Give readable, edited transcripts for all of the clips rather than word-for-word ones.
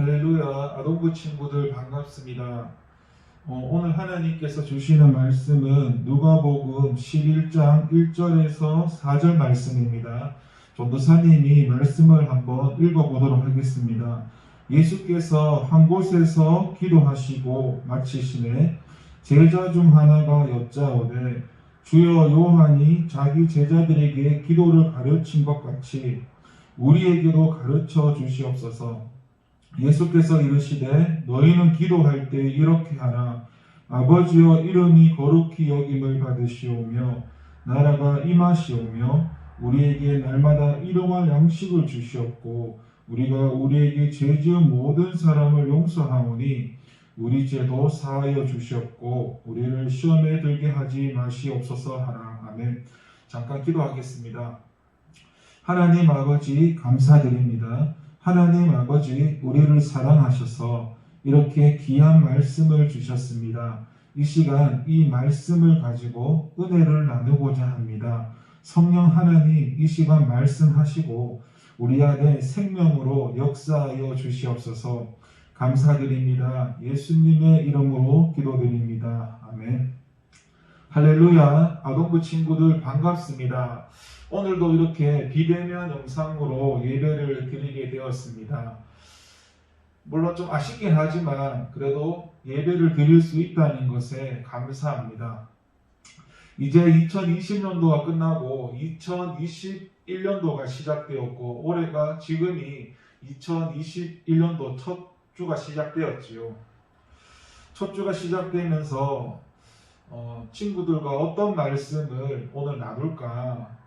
할렐루야, 아동부 친구들 반갑습니다. 오늘 하나님께서 주시는 말씀은 누가복음 11장 1절에서 4절 말씀입니다. 전도사님이 말씀을 한번 읽어보도록 하겠습니다. 예수께서 한 곳에서 기도하시고 마치시매 제자 중 하나가 여짜오되 주여, 요한이 자기 제자들에게 기도를 가르친 것 같이 우리에게도 가르쳐 주시옵소서. 예수께서 이르시되 너희는 기도할 때 이렇게 하라. 아버지여, 이름이 거룩히 여김을 받으시오며 나라가 임하시오며 우리에게 날마다 일용할 양식을 주시옵고 우리가 우리에게 죄지은 모든 사람을 용서하오니 우리 죄도 사하여 주시옵고 우리를 시험에 들게 하지 마시옵소서 하라. 아멘. 잠깐 기도하겠습니다. 하나님 아버지, 감사드립니다. 하나님 아버지, 우리를 사랑하셔서 이렇게 귀한 말씀을 주셨습니다. 이 시간 이 말씀을 가지고 은혜를 나누고자 합니다. 성령 하나님, 이 시간 말씀하시고 우리 안에 생명으로 역사하여 주시옵소서. 감사드립니다. 예수님의 이름으로 기도드립니다. 아멘. 할렐루야, 아동부 친구들 반갑습니다. 오늘도 이렇게 비대면 영상으로 예배를 드리게 되었습니다. 물론 좀 아쉽긴 하지만 그래도 예배를 드릴 수 있다는 것에 감사합니다. 이제 2020년도가 끝나고 2021년도가 시작되었고 올해가 지금이 2021년도 첫 주가 시작되었지요. 첫 주가 시작되면서 친구들과 어떤 말씀을 오늘 나눌까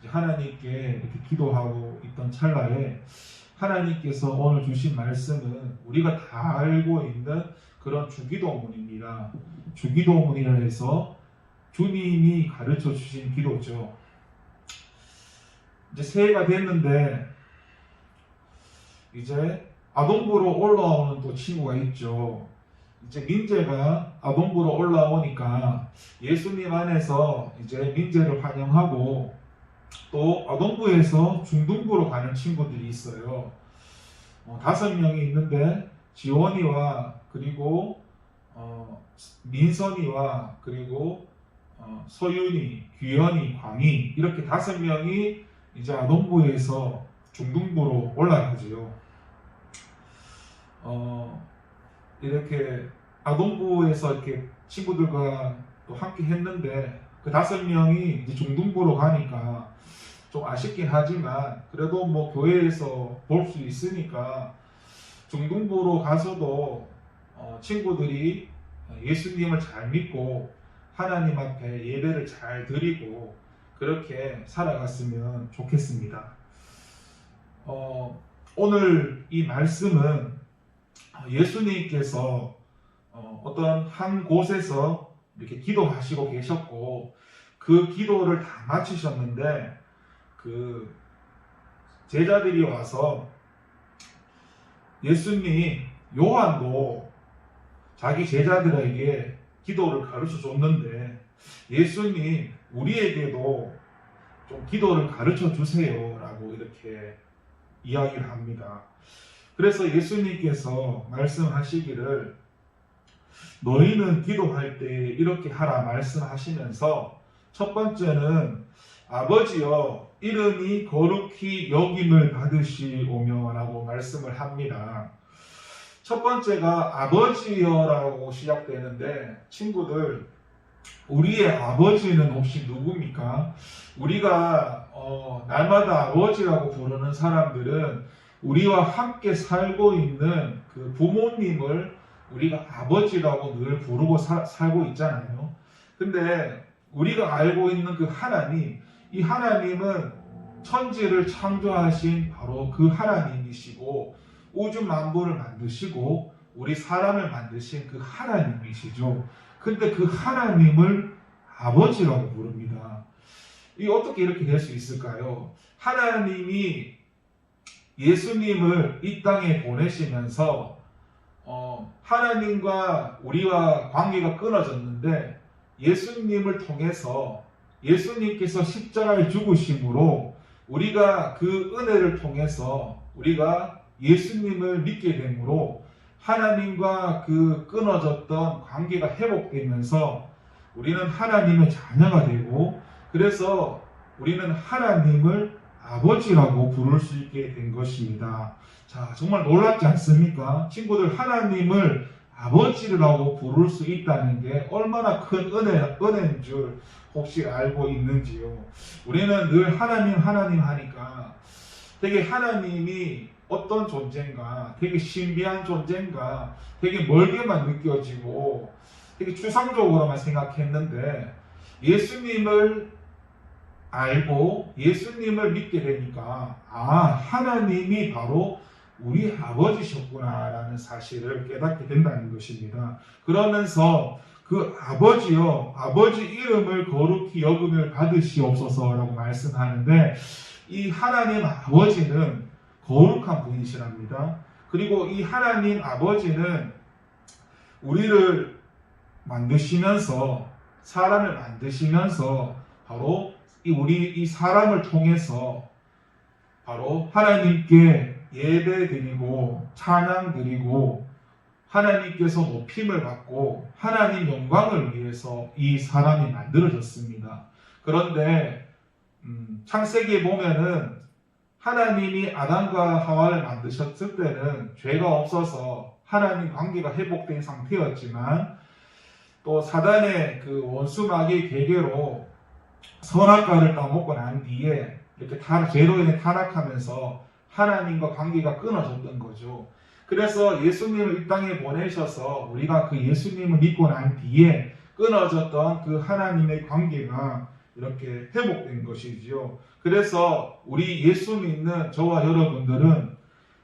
하나님께 이렇게 기도하고 있던 찰나에 하나님께서 오늘 주신 말씀은 우리가 다 알고 있는 그런 주기도문입니다. 주기도문이라 해서 주님이 가르쳐 주신 기도죠. 이제 새해가 됐는데 이제 아동부로 올라오는 또 친구가 있죠. 이제 민재가 아동부로 올라오니까 예수님 안에서 이제 민재를 환영하고 또 아동부에서 중등부로 가는 친구들이 있어요. 5명이 있는데 지원이와 그리고 민선이와 그리고 서윤이, 규현이, 광희 이렇게 5명이 이제 아동부에서 중등부로 올라가지요. 이렇게 아동부에서 이렇게 친구들과 또 함께 했는데 그 5명이 이제 중등부로 가니까 좀 아쉽긴 하지만 그래도 뭐 교회에서 볼 수 있으니까 중등부로 가서도 친구들이 예수님을 잘 믿고 하나님 앞에 예배를 잘 드리고 그렇게 살아갔으면 좋겠습니다. 오늘 이 말씀은 예수님께서 어떤 한 곳에서 이렇게 기도하시고 계셨고 그 기도를 다 마치셨는데 그 제자들이 와서 예수님, 요한도 자기 제자들에게 기도를 가르쳐 줬는데 예수님, 우리에게도 좀 기도를 가르쳐 주세요 라고 이렇게 이야기를 합니다. 그래서 예수님께서 말씀하시기를 너희는 기도할 때 이렇게 하라 말씀하시면서 첫 번째는 아버지여, 이름이 거룩히 여김을 받으시오며 라고 말씀을 합니다. 첫 번째가 아버지여라고 시작되는데 친구들, 우리의 아버지는 혹시 누굽니까? 우리가 날마다 아버지라고 부르는 사람들은 우리와 함께 살고 있는 그 부모님을 우리가 아버지라고 늘 부르고 살고 있잖아요. 근데 우리가 알고 있는 그 하나님, 이 하나님은 천지를 창조하신 바로 그 하나님이시고 우주 만물을 만드시고 우리 사람을 만드신 그 하나님이시죠. 근데 그 하나님을 아버지라고 부릅니다. 이 어떻게 이렇게 될 수 있을까요? 하나님이 예수님을 이 땅에 보내시면서 하나님과 우리와 관계가 끊어졌는데 예수님을 통해서 예수님께서 십자가에 죽으심으로 우리가 그 은혜를 통해서 우리가 예수님을 믿게 되므로 하나님과 그 끊어졌던 관계가 회복되면서 우리는 하나님의 자녀가 되고, 그래서 우리는 하나님을 아버지라고 부를 수 있게 된 것입니다. 자, 정말 놀랍지 않습니까? 친구들, 하나님을 아버지라고 부를 수 있다는 게 얼마나 큰 은혜인 줄 혹시 알고 있는지요? 우리는 늘 하나님 하니까 되게 하나님이 어떤 존재인가, 되게 신비한 존재인가, 되게 멀게만 느껴지고 되게 추상적으로만 생각했는데, 예수님을 알고 예수님을 믿게 되니까 하나님이 바로 우리 아버지셨구나라는 사실을 깨닫게 된다는 것입니다. 그러면서 그 아버지요, 아버지 이름을 거룩히 여김을 받으시옵소서라고 말씀하는데, 이 하나님 아버지는 거룩한 분이시랍니다. 그리고 이 하나님 아버지는 우리를 만드시면서, 사람을 만드시면서 바로 이 사람을 통해서 바로 하나님께 예배 드리고 찬양 드리고 하나님께서 높임을 받고 하나님 영광을 위해서 이 사람이 만들어졌습니다. 그런데 창세기에 보면은 하나님이 아담과 하와를 만드셨을 때는 죄가 없어서 하나님 관계가 회복된 상태였지만, 또 사단의 그 원수 마귀의 계계로 선악과를 따먹고 난 뒤에 이렇게 죄로 인해 타락하면서 하나님과 관계가 끊어졌던 거죠. 그래서 예수님을 이 땅에 보내셔서 우리가 그 예수님을 믿고 난 뒤에 끊어졌던 그 하나님의 관계가 이렇게 회복된 것이지요. 그래서 우리 예수 믿는 저와 여러분들은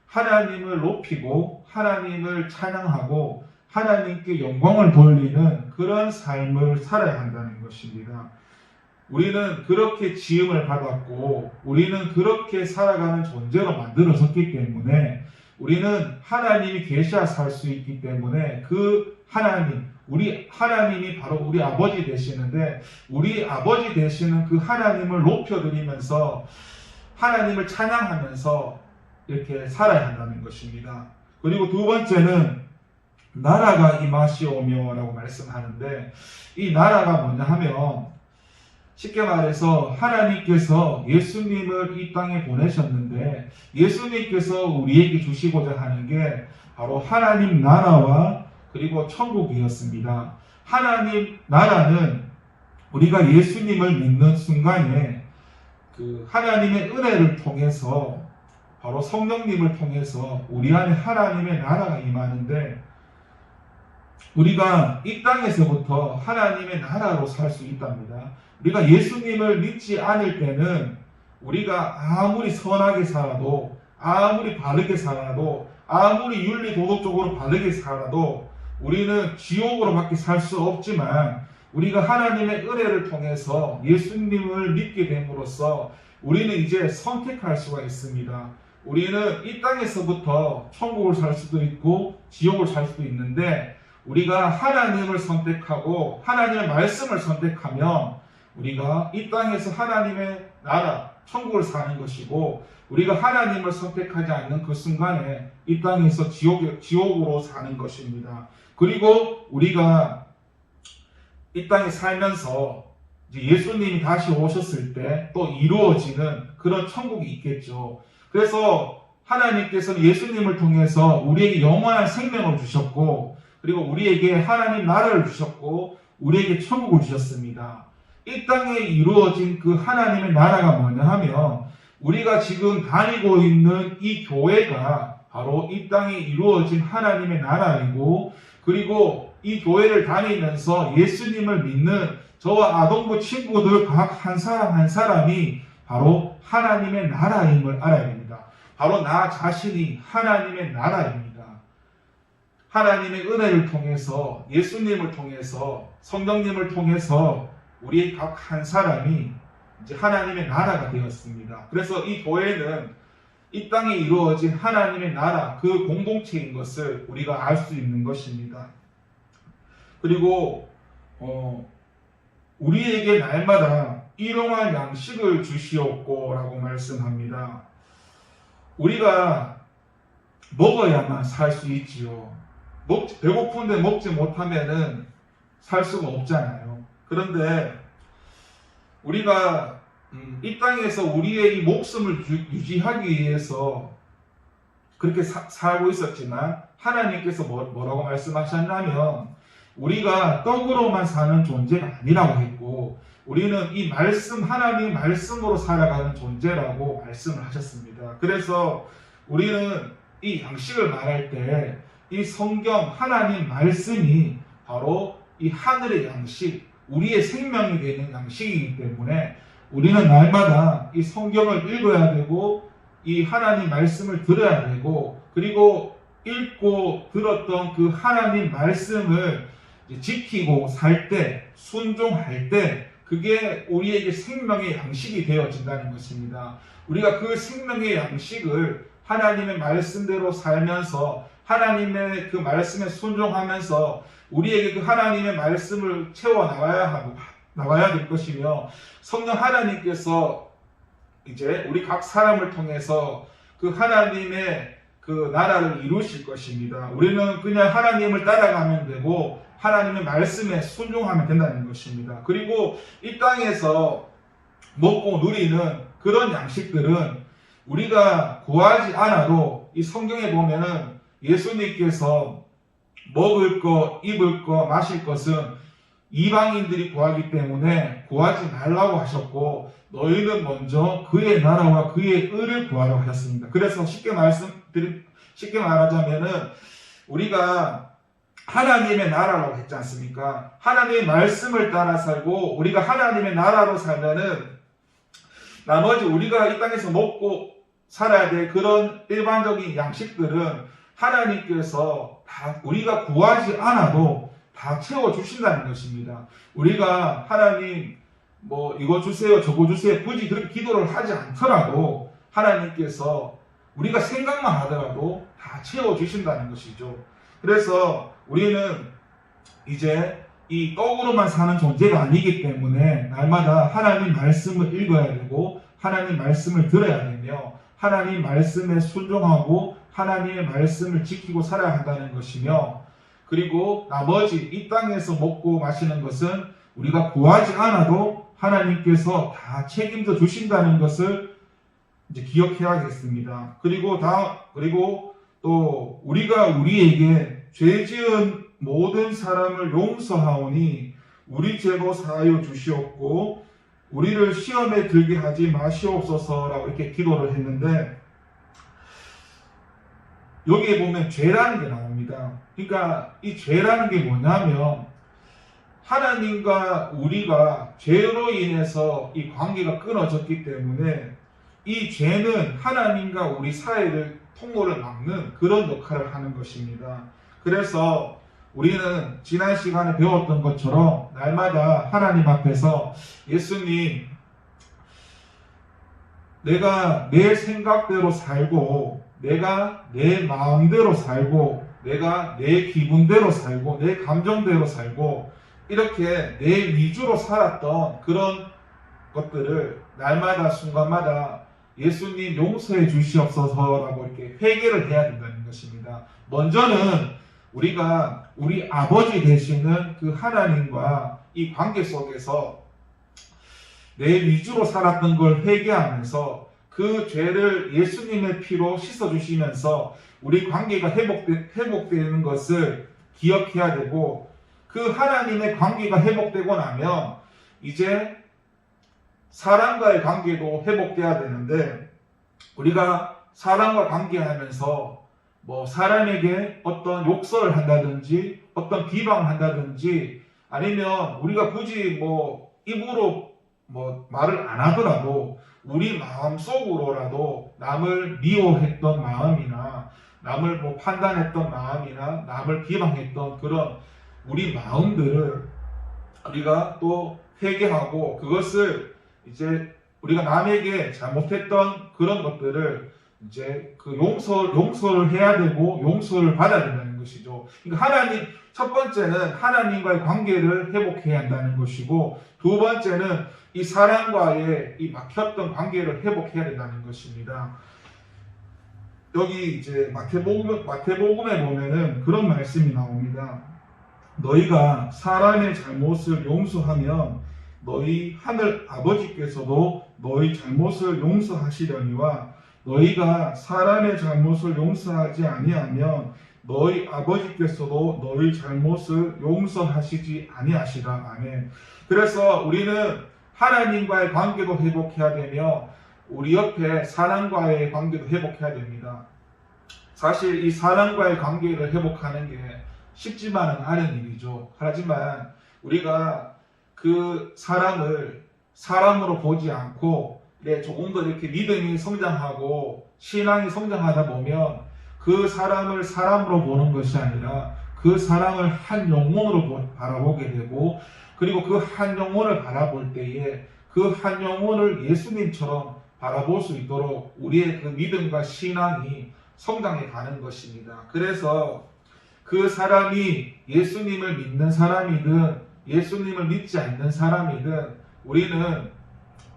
하나님을 높이고 하나님을 찬양하고 하나님께 영광을 돌리는 그런 삶을 살아야 한다는 것입니다. 우리는 그렇게 지음을 받았고 우리는 그렇게 살아가는 존재로 만들어졌기 때문에, 우리는 하나님이 계셔야 살 수 있기 때문에 그 우리 하나님이 바로 우리 아버지 되시는데, 우리 아버지 되시는 그 하나님을 높여드리면서 하나님을 찬양하면서 이렇게 살아야 한다는 것입니다. 그리고 두 번째는 나라가 임하시오며 라고 말씀하는데, 이 나라가 뭐냐 하면 쉽게 말해서 하나님께서 예수님을 이 땅에 보내셨는데, 예수님께서 우리에게 주시고자 하는 게 바로 하나님 나라와 그리고 천국이었습니다. 하나님 나라는 우리가 예수님을 믿는 순간에 그 하나님의 은혜를 통해서, 바로 성령님을 통해서 우리 안에 하나님의 나라가 임하는데, 우리가 이 땅에서부터 하나님의 나라로 살 수 있답니다. 우리가 예수님을 믿지 않을 때는 우리가 아무리 선하게 살아도, 아무리 바르게 살아도, 아무리 윤리 도덕적으로 바르게 살아도 우리는 지옥으로밖에 살 수 없지만, 우리가 하나님의 은혜를 통해서 예수님을 믿게 됨으로써 우리는 이제 선택할 수가 있습니다. 우리는 이 땅에서부터 천국을 살 수도 있고 지옥을 살 수도 있는데, 우리가 하나님을 선택하고 하나님의 말씀을 선택하면 우리가 이 땅에서 하나님의 나라, 천국을 사는 것이고, 우리가 하나님을 선택하지 않는 그 순간에 이 땅에서 지옥으로 사는 것입니다. 그리고 우리가 이 땅에 살면서 이제 예수님이 다시 오셨을 때 또 이루어지는 그런 천국이 있겠죠. 그래서 하나님께서는 예수님을 통해서 우리에게 영원한 생명을 주셨고, 그리고 우리에게 하나님 나라를 주셨고 우리에게 천국을 주셨습니다. 이 땅에 이루어진 그 하나님의 나라가 뭐냐 하면, 우리가 지금 다니고 있는 이 교회가 바로 이 땅에 이루어진 하나님의 나라이고, 그리고 이 교회를 다니면서 예수님을 믿는 저와 아동부 친구들 각 한 사람 한 사람이 바로 하나님의 나라임을 알아야 됩니다. 바로 나 자신이 하나님의 나라입니다. 하나님의 은혜를 통해서, 예수님을 통해서, 성령님을 통해서 우리 각 한 사람이 이제 하나님의 나라가 되었습니다. 그래서 이 교회는 이 땅에 이루어진 하나님의 나라, 그 공동체인 것을 우리가 알 수 있는 것입니다. 그리고 우리에게 날마다 일용할 양식을 주시옵고 라고 말씀합니다. 우리가 먹어야만 살 수 있지요. 배고픈데 먹지 못하면은 살 수가 없잖아요. 그런데 우리가 이 땅에서 우리의 이 목숨을 유지하기 위해서 그렇게 살고 있었지만 하나님께서 뭐라고 말씀하셨냐면 우리가 떡으로만 사는 존재가 아니라고 했고 우리는 이 말씀, 하나님 말씀으로 살아가는 존재라고 말씀을 하셨습니다. 그래서 우리는 이 양식을 말할 때 이 성경, 하나님 말씀이 바로 이 하늘의 양식, 우리의 생명이 되는 양식이기 때문에 우리는 날마다 이 성경을 읽어야 되고 이 하나님 말씀을 들어야 되고 그리고 읽고 들었던 그 하나님 말씀을 지키고 살 때, 순종할 때 그게 우리에게 생명의 양식이 되어진다는 것입니다. 우리가 그 생명의 양식을 하나님의 말씀대로 살면서 하나님의 그 말씀에 순종하면서 우리에게 그 하나님의 말씀을 채워 나가야 될 것이며 성령 하나님께서 이제 우리 각 사람을 통해서 그 하나님의 그 나라를 이루실 것입니다. 우리는 그냥 하나님을 따라가면 되고 하나님의 말씀에 순종하면 된다는 것입니다. 그리고 이 땅에서 먹고 누리는 그런 양식들은 우리가 구하지 않아도 이 성경에 보면은 예수님께서 먹을 것, 입을 것, 마실 것은 이방인들이 구하기 때문에 구하지 말라고 하셨고 너희는 먼저 그의 나라와 그의 의를 구하라고 하셨습니다. 그래서 쉽게 말하자면은 우리가 하나님의 나라라고 했지 않습니까? 하나님의 말씀을 따라 살고 우리가 하나님의 나라로 살면은 나머지 우리가 이 땅에서 먹고 살아야 될 그런 일반적인 양식들은 하나님께서 다 우리가 구하지 않아도 다 채워주신다는 것입니다. 우리가 하나님 뭐 이거 주세요 저거 주세요 굳이 그렇게 기도를 하지 않더라도 하나님께서 우리가 생각만 하더라도 다 채워주신다는 것이죠. 그래서 우리는 이제 이 떡으로만 사는 존재가 아니기 때문에 날마다 하나님 말씀을 읽어야 되고 하나님 말씀을 들어야 되며 하나님 말씀에 순종하고 하나님의 말씀을 지키고 살아야 한다는 것이며 그리고 나머지 이 땅에서 먹고 마시는 것은 우리가 구하지 않아도 하나님께서 다 책임져 주신다는 것을 이제 기억해야겠습니다. 그리고 또 우리가 우리에게 죄 지은 모든 사람을 용서하오니 우리 죄도 사하여 주시옵고 우리를 시험에 들게 하지 마시옵소서라고 이렇게 기도를 했는데 여기에 보면 죄라는 게 나옵니다. 그러니까 이 죄라는 게 뭐냐면 하나님과 우리가 죄로 인해서 이 관계가 끊어졌기 때문에 이 죄는 하나님과 우리 사이를 통로를 막는 그런 역할을 하는 것입니다. 그래서 우리는 지난 시간에 배웠던 것처럼 날마다 하나님 앞에서 예수님 내가 내 생각대로 살고 내가 내 마음대로 살고 내가 내 기분대로 살고 내 감정대로 살고 이렇게 내 위주로 살았던 그런 것들을 날마다 순간마다 예수님 용서해 주시옵소서라고 이렇게 회개를 해야 된다는 것입니다. 먼저는 우리가 우리 아버지 되시는 그 하나님과 이 관계 속에서 내 위주로 살았던 걸 회개하면서 그 죄를 예수님의 피로 씻어주시면서 우리 관계가 회복되는 것을 기억해야 되고 그 하나님의 관계가 회복되고 나면 이제 사람과의 관계도 회복돼야 되는데 우리가 사람과 관계하면서 뭐 사람에게 어떤 욕설을 한다든지 어떤 비방을 한다든지 아니면 우리가 굳이 뭐 입으로 뭐 말을 안 하더라도 우리 마음속으로라도 남을 미워했던 마음이나 남을 뭐 판단했던 마음이나 남을 비방했던 그런 우리 마음들을 우리가 또 회개하고 그것을 이제 우리가 남에게 잘못했던 그런 것들을 이제 그 용서를 해야 되고 용서를 받아야 된다는 것이죠. 그러니까 첫 번째는 하나님과의 관계를 회복해야 한다는 것이고 두 번째는 이 사람과의 이 막혔던 관계를 회복해야 된다는 것입니다. 여기 이제 마태복음에 보면은 그런 말씀이 나옵니다. 너희가 사람의 잘못을 용서하면 너희 하늘 아버지께서도 너희 잘못을 용서하시려니와 너희가 사람의 잘못을 용서하지 아니하면 너희 아버지께서도 너희 잘못을 용서하시지 아니하시라. 아멘. 그래서 우리는 하나님과의 관계도 회복해야 되며 우리 옆에 사람과의 관계도 회복해야 됩니다. 사실 이 사람과의 관계를 회복하는 게 쉽지만은 않은 일이죠. 하지만 우리가 그 사람을 사람으로 보지 않고 조금 더 이렇게 믿음이 성장하고 신앙이 성장하다 보면 그 사람을 사람으로 보는 것이 아니라 그 사람을 한 영혼으로 바라보게 되고, 그리고 그 한 영혼을 바라볼 때에 그 한 영혼을 예수님처럼 바라볼 수 있도록 우리의 그 믿음과 신앙이 성장해 가는 것입니다. 그래서 그 사람이 예수님을 믿는 사람이든 예수님을 믿지 않는 사람이든 우리는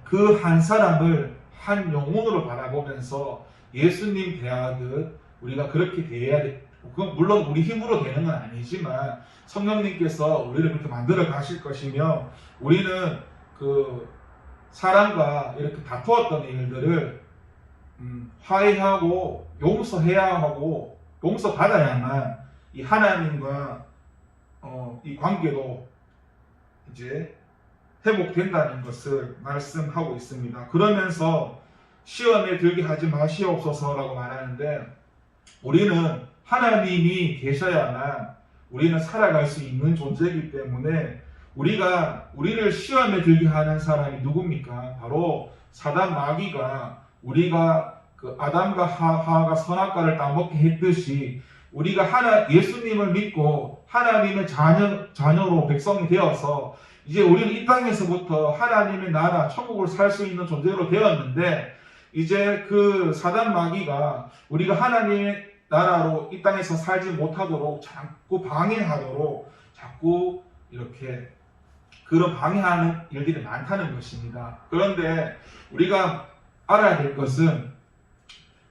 그 한 사람을 한 영혼으로 바라보면서 예수님 대하듯 우리가 그렇게 대해야 돼. 물론 우리 힘으로 되는 건 아니지만 성령님께서 우리를 그렇게 만들어 가실 것이며, 우리는 그 사람과 이렇게 다투었던 일들을 화해하고 용서해야 하고 용서받아야만 이 하나님과 이 관계도 이제 회복된다는 것을 말씀하고 있습니다. 그러면서 시험에 들게 하지 마시옵소서라고 말하는데, 우리는 하나님이 계셔야만 우리는 살아갈 수 있는 존재이기 때문에 우리를 시험에 들게 하는 사람이 누굽니까? 바로 사단 마귀가 우리가 그 아담과 하와가 선악과를 따먹게 했듯이 우리가 예수님을 믿고 하나님의 자녀로 백성이 되어서 이제 우리는 이 땅에서부터 하나님의 나라, 천국을 살 수 있는 존재로 되었는데, 이제 그 사단 마귀가 우리가 하나님의 나라로 이 땅에서 살지 못하도록 자꾸 방해하도록 자꾸 이렇게 그런 방해하는 일들이 많다는 것입니다. 그런데 우리가 알아야 될 것은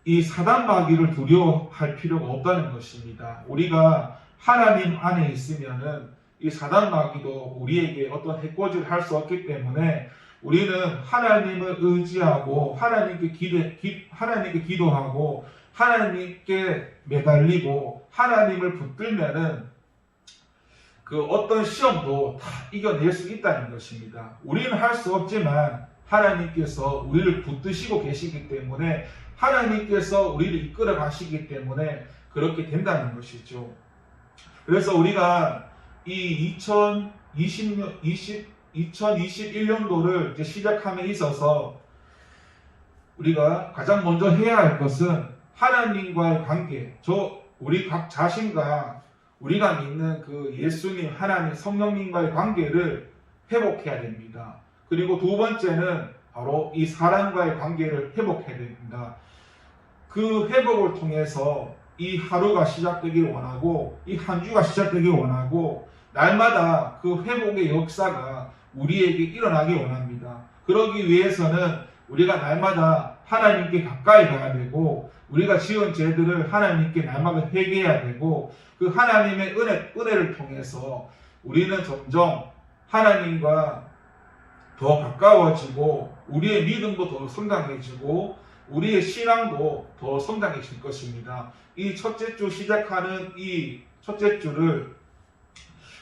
이 사단 마귀를 두려워할 필요가 없다는 것입니다. 우리가 하나님 안에 있으면은 이 사단 마귀도 우리에게 어떤 해코지를 할 수 없기 때문에 우리는 하나님을 의지하고 하나님께 기도하고 하나님께 매달리고 하나님을 붙들면은 그 어떤 시험도 다 이겨낼 수 있다는 것입니다. 우리는 할 수 없지만 하나님께서 우리를 붙드시고 계시기 때문에, 하나님께서 우리를 이끌어 가시기 때문에 그렇게 된다는 것이죠. 그래서 우리가 이 2021년도를 이제 시작함에 있어서 우리가 가장 먼저 해야 할 것은 하나님과의 관계, 우리 각 자신과 우리가 믿는 그 예수님, 하나님, 성령님과의 관계를 회복해야 됩니다. 그리고 두 번째는 바로 이 사람과의 관계를 회복해야 됩니다. 그 회복을 통해서 이 하루가 시작되길 원하고 이 한 주가 시작되길 원하고 날마다 그 회복의 역사가 우리에게 일어나길 원합니다. 그러기 위해서는 우리가 날마다 하나님께 가까이 가야 되고 우리가 지은 죄들을 하나님께 날마다 회개해야 되고 그 하나님의 은혜를 통해서 우리는 점점 하나님과 더 가까워지고 우리의 믿음도 더 성장해지고 우리의 신앙도 더 성장해질 것입니다. 이 첫째 주 시작하는 이 첫째 주를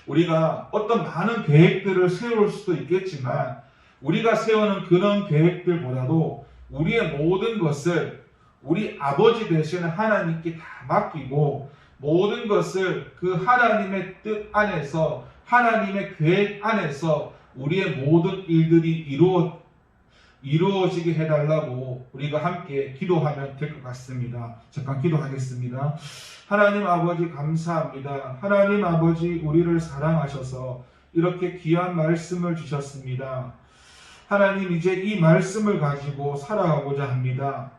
우리가 어떤 많은 계획들을 세울 수도 있겠지만 우리가 세우는 그런 계획들보다도 우리의 모든 것을 우리 아버지 되시는 하나님께 다 맡기고 모든 것을 그 하나님의 뜻 안에서 하나님의 계획 안에서 우리의 모든 일들이 이루어지게 해달라고 우리가 함께 기도하면 될 것 같습니다. 잠깐 기도하겠습니다. 하나님 아버지 감사합니다. 하나님 아버지 우리를 사랑하셔서 이렇게 귀한 말씀을 주셨습니다. 하나님 이제 이 말씀을 가지고 살아가고자 합니다.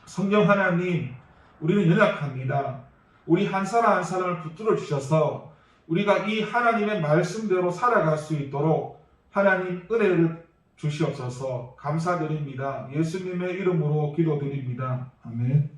성령 하나님, 우리는 연약합니다. 우리 한 사람 한 사람을 붙들어 주셔서 우리가 이 하나님의 말씀대로 살아갈 수 있도록 하나님 은혜를 주시옵소서. 감사드립니다. 예수님의 이름으로 기도드립니다. 아멘.